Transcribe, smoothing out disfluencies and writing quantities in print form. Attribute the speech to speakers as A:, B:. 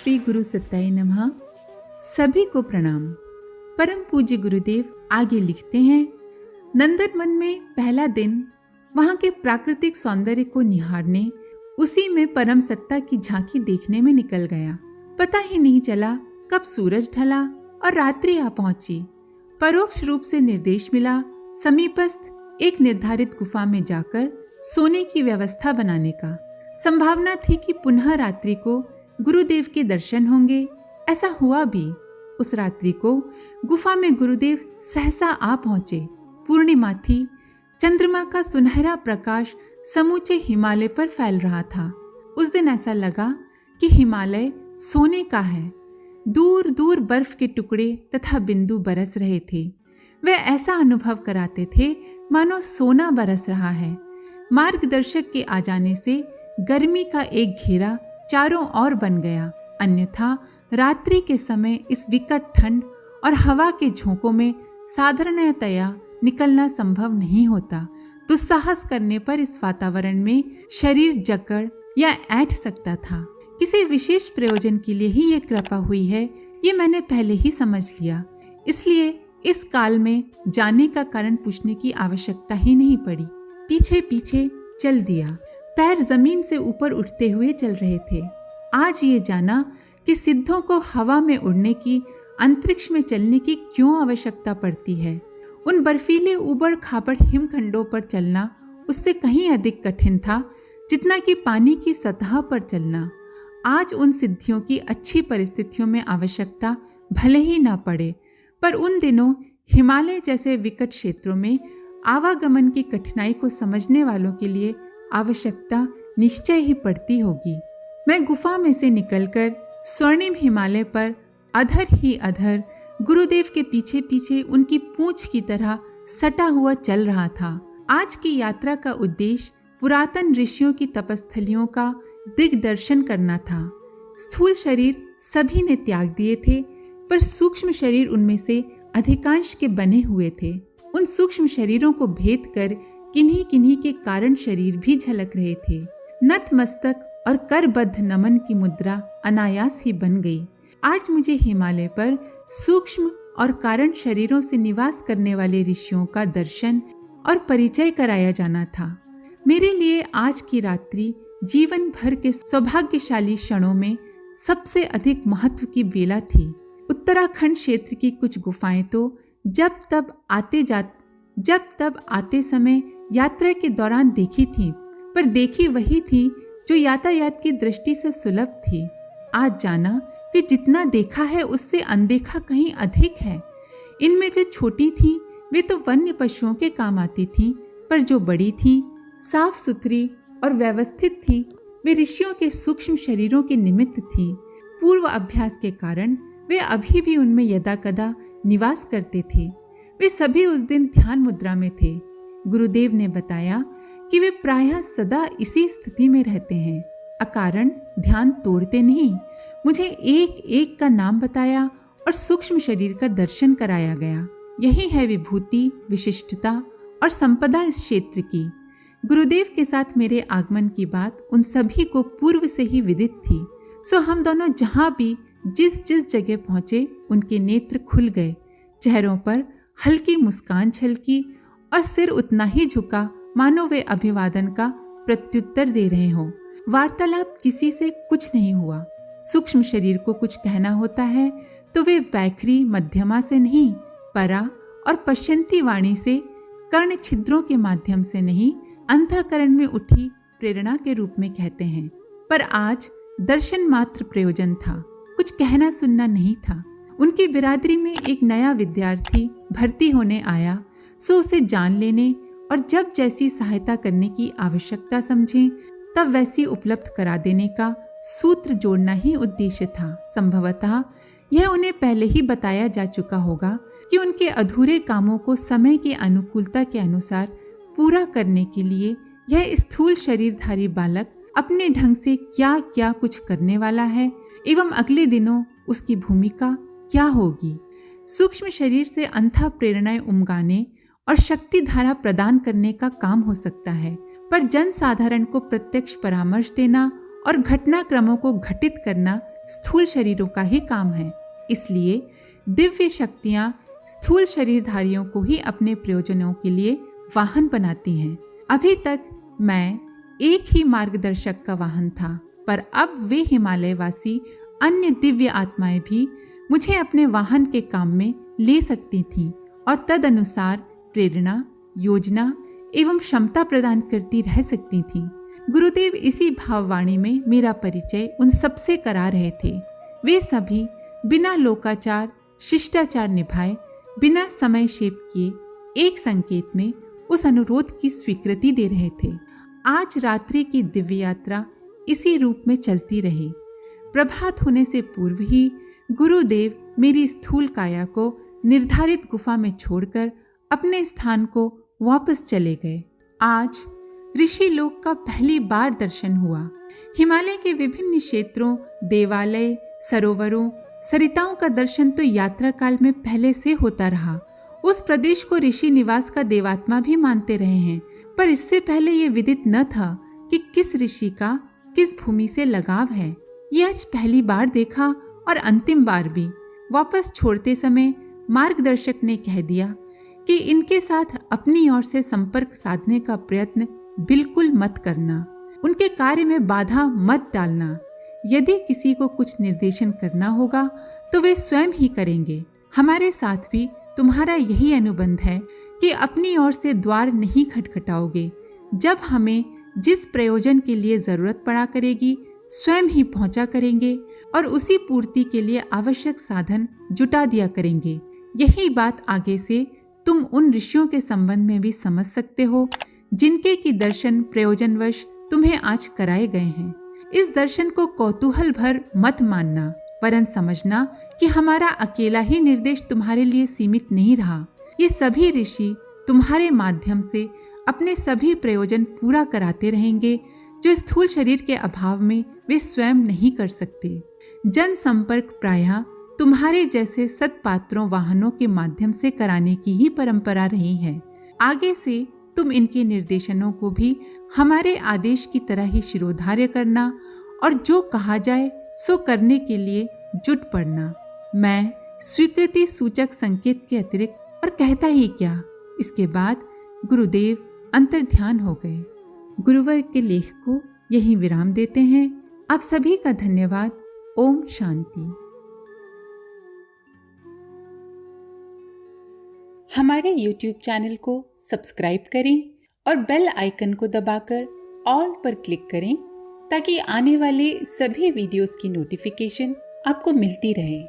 A: श्री गुरु सत्ताय नमः। सभी को प्रणाम। परम पूज्य गुरुदेव आगे लिखते हैं, नंदनवन में पहला दिन वहाँ के प्राकृतिक सौंदर्य को निहारने, उसी में परम सत्ता की झांकी देखने में निकल गया। पता ही नहीं चला कब सूरज ढला और रात्रि आ पहुंची। परोक्ष रूप से निर्देश मिला समीपस्थ एक निर्धारित गुफा में जाकर सोने की व्यवस्था बनाने का। संभावना थी कि पुनः रात्रि को गुरुदेव के दर्शन होंगे। ऐसा हुआ भी। उस रात्रि को गुफा में गुरुदेव सहसा आ पहुंचे। पूर्णिमा थी। चंद्रमा का सुनहरा प्रकाश समूचे हिमालय पर फैल रहा था। उस दिन ऐसा लगा कि हिमालय सोने का है। दूर दूर बर्फ के टुकड़े तथा बिंदु बरस रहे थे। वे ऐसा अनुभव कराते थे मानो सोना बरस रहा है। मार्गदर्शक के आ जाने से गर्मी का एक घेरा चारों ओर बन गया। अन्यथा रात्रि के समय इस विकट ठंड और हवा के झोंकों में साधारणतया निकलना संभव नहीं होता। दुस्साहस करने पर इस वातावरण में शरीर जकड़ या ऐंठ सकता था। किसी विशेष प्रयोजन के लिए ही ये कृपा हुई है, ये मैंने पहले ही समझ लिया। इसलिए इस काल में जाने का कारण पूछने की आवश्यकता ही नहीं पड़ी। पीछे पीछे चल दिया। पैर जमीन से ऊपर उठते हुए चल रहे थे। आज ये जाना कि सिद्धों को हवा में उड़ने की, अंतरिक्ष में चलने की क्यों आवश्यकता पड़ती है। उन बर्फीले ऊबड़ खाबड़ हिमखंडों पर चलना उससे कहीं अधिक कठिन था जितना कि पानी की सतह पर चलना। आज उन सिद्धियों की अच्छी परिस्थितियों में आवश्यकता भले ही ना पड़े, पर उन दिनों हिमालय जैसे विकट क्षेत्रों में आवागमन की कठिनाई को समझने वालों के लिए आवश्यकता निश्चय ही पड़ती होगी। मैं गुफा में से निकलकर स्वर्णिम हिमालय पर अधर ही अधर गुरुदेव के पीछे पीछे उनकी पूंछ की तरह सटा हुआ चल रहा था। आज की यात्रा का उद्देश्य पुरातन ऋषियों की तपस्थलियों का दिग्दर्शन करना था। स्थूल शरीर सभी ने त्याग दिए थे, पर सूक्ष्म शरीर उनमें से अधिकांश के बने हुए थे। उन सूक्ष्म शरीरों को भेद कर किन्हीं किन्हीं के कारण शरीर भी झलक रहे थे। नत मस्तक और करबद्ध नमन की मुद्रा अनायास ही बन गई। आज मुझे हिमालय पर सूक्ष्म और कारण शरीरों से निवास करने वाले ऋषियों का दर्शन और परिचय कराया जाना था। मेरे लिए आज की रात्रि जीवन भर के सौभाग्यशाली क्षणों में सबसे अधिक महत्व की बेला थी। उत्तराखंड क्षेत्र की कुछ गुफाएं तो जब तब आते समय यात्रा के दौरान देखी थी, पर देखी वही थी जो यातायात की दृष्टि से सुलभ थी। आज जाना कि जितना देखा है उससे अनदेखा कहीं अधिक है। इनमें जो छोटी थी वे तो वन्य पशुओं के काम आती थी, पर जो बड़ी थी, साफ सुथरी और व्यवस्थित थी, वे ऋषियों के सूक्ष्म शरीरों के निमित्त थी। पूर्व अभ्यास के कारण वे अभी भी उनमें यदाकदा निवास करते थे। वे सभी उस दिन ध्यान मुद्रा में थे। गुरुदेव ने बताया कि वे प्रायः सदा इसी स्थिति में रहते हैं, अकारण ध्यान तोड़ते नहीं। मुझे एक एक का नाम बताया और सूक्ष्म शरीर का दर्शन कराया गया। यही है विभूति, विशिष्टता और संपदा इस क्षेत्र की। गुरुदेव के साथ मेरे आगमन की बात उन सभी को पूर्व से ही विदित थी। सो हम दोनों जहाँ भी जिस जिस जगह पहुँचे उनके नेत्र खुल गए। चेहरों पर हल्की मुस्कान छलकी और सिर उतना ही झुका मानो वे अभिवादन का प्रत्युत्तर दे रहे हों। वार्तालाप किसी से कुछ नहीं हुआ। सूक्ष्म शरीर को कुछ कहना होता है तो वे वैखरी मध्यमा से नहीं, परा और पश्यंती वाणी से, कर्ण छिद्रों के माध्यम से नहीं, अंतःकरण में उठी प्रेरणा के रूप में कहते हैं। पर आज दर्शन मात्र प्रयोजन था, कुछ कहना सुनना नहीं था। उनकी बिरादरी में एक नया विद्यार्थी भर्ती होने आया, सो उसे जान लेने और जब जैसी सहायता करने की आवश्यकता समझें तब वैसी उपलब्ध करा देने का सूत्र जोड़ना ही उद्देश्य था। संभवतः यह उन्हें पहले ही बताया जा चुका होगा कि उनके अधूरे कामों को समय की अनुकूलता के अनुसार पूरा करने के लिए यह स्थूल शरीरधारी बालक अपने ढंग से क्या क्या कुछ करने वाला है एवं अगले दिनों उसकी भूमिका क्या होगी। सूक्ष्म शरीर से अंतः प्रेरणाएं उमगाने और शक्ति धारा प्रदान करने का काम हो सकता है, पर जन साधारण को प्रत्यक्ष परामर्श देना और घटनाक्रमों को घटित करना स्थूल शरीरों का ही काम है। इसलिए दिव्य शक्तियां स्थूल शरीरधारियों को ही अपने प्रयोजनों के लिए वाहन बनाती हैं। अभी तक मैं एक ही मार्गदर्शक का वाहन था, पर अब वे हिमालयवासी अन्य दिव्य आत्माएं भी मुझे अपने वाहन के काम में ले सकती थीं और तदनुसार प्रेरणा, योजना एवं क्षमता प्रदान करती रह सकती थीं। गुरुदेव इसी भाववाणी में मेरा परिचय उन सबसे करा रहे थे। वे सभी बिना लोकाचार शिष्टाचार निभाए, बिना समय शेप किए एक संकेत में उस अनुरोध की स्वीकृति दे रहे थे। आज रात्रि की दिव्य यात्रा इसी रूप में चलती रही। प्रभात होने से पूर्व ही गुरुदेव मेरी स्थूल काया को निर्धारित गुफा में छोड़कर अपने स्थान को वापस चले गए। आज ऋषि लोक का पहली बार दर्शन हुआ। हिमालय के विभिन्न क्षेत्रों, देवालय, सरोवरों, सरिताओं का दर्शन तो यात्रा काल में पहले से होता रहा। उस प्रदेश को ऋषि निवास का देवात्मा भी मानते रहे हैं, पर इससे पहले ये विदित न था कि किस ऋषि का किस भूमि से लगाव है। ये आज पहली बार देखा और अंतिम बार भी। वापस छोड़ते समय मार्गदर्शक ने कह दिया कि इनके साथ अपनी ओर से संपर्क साधने का प्रयत्न बिल्कुल मत करना, उनके कार्य में बाधा मत डालना। यदि किसी को कुछ निर्देशन करना होगा तो वे स्वयं ही करेंगे। हमारे साथ भी तुम्हारा यही अनुबंध है कि अपनी ओर से द्वार नहीं खटखटाओगे। जब हमें जिस प्रयोजन के लिए जरूरत पड़ा करेगी स्वयं ही पहुंचा करेंगे और उसी पूर्ति के लिए आवश्यक साधन जुटा दिया करेंगे। यही बात आगे से तुम उन ऋषियों के संबंध में भी समझ सकते हो जिनके की दर्शन प्रयोजनवश तुम्हें आज कराए गए हैं। इस दर्शन को कौतूहल भर मत मानना, वरन समझना कि हमारा अकेला ही निर्देश तुम्हारे लिए सीमित नहीं रहा। ये सभी ऋषि तुम्हारे माध्यम से अपने सभी प्रयोजन पूरा कराते रहेंगे जो स्थूल शरीर के अभाव में वे स्वयं नहीं कर सकते। जन संपर्क प्रायः तुम्हारे जैसे सत्पात्रों वाहनों के माध्यम से कराने की ही परंपरा रही है। आगे से तुम इनके निर्देशनों को भी हमारे आदेश की तरह ही शिरोधार्य करना और जो कहा जाए सो करने के लिए जुट पड़ना। मैं स्वीकृति सूचक संकेत के अतिरिक्त और कहता ही क्या। इसके बाद गुरुदेव अंतर्ध्यान हो गए। गुरुवर के लेख को यहीं विराम देते हैं। आप सभी का धन्यवाद। ओम शांति। हमारे YouTube चैनल को सब्सक्राइब करें और बेल आइकन को दबाकर ऑल पर क्लिक करें ताकि आने वाले सभी वीडियोस की नोटिफिकेशन आपको मिलती रहे।